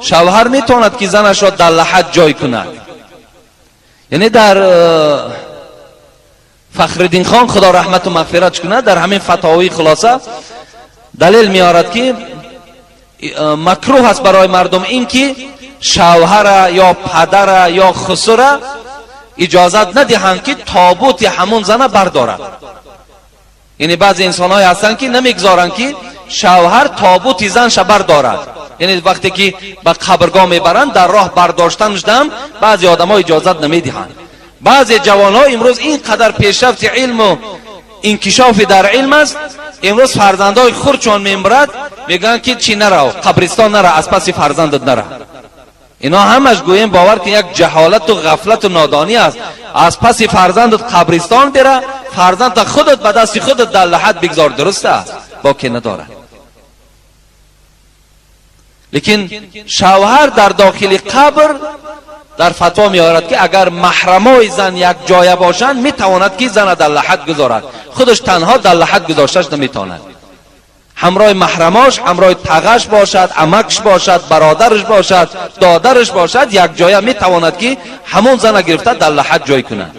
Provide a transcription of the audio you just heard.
شوهر میتواند که زنش را در لحد جای کند. یعنی در فخرالدین خان خدا رحمت و مغفرت کنه در همین فتاوی خلاصه دلیل میارد که مکروه است برای مردم این که شوهر یا پدر یا خسر اجازت ندهند که تابوت همون زن بردارد. یعنی بعضی انسان های هستند که نمیگذارند که شوهر تابوت زنش بردارد. یعنی وقتی که به قبرگاه میبرند در راه برداشتنش دم بعضی آدم ها اجازت نمیدهند. بعضی جوان ها امروز اینقدر پیشرفت علم و انکشاف در علم است، امروز فرزندای خود چون میمرد میگن که چی نرو، قبرستان نرو، از پس فرزندت نرو. اینا همش گویم باور که یک جهالت و غفلت و نادانی است. از پس فرزندت قبرستان بره، فرزند خودت به دست خودت در لحد بگذار، درسته است؟ باکی نداره. لیکن شوهر در داخل قبر در فتوا میارد که اگر محرمای زن یک جای باشند میتواند که زن در لحد گذارد، خودش تنها در لحد گذاشتش نمیتواند. همراه محرماش، همراه تغش باشد، عمکش باشد، برادرش باشد، دادرش باشد، یک جای میتواند که همون زن گرفته در لحد جای کند.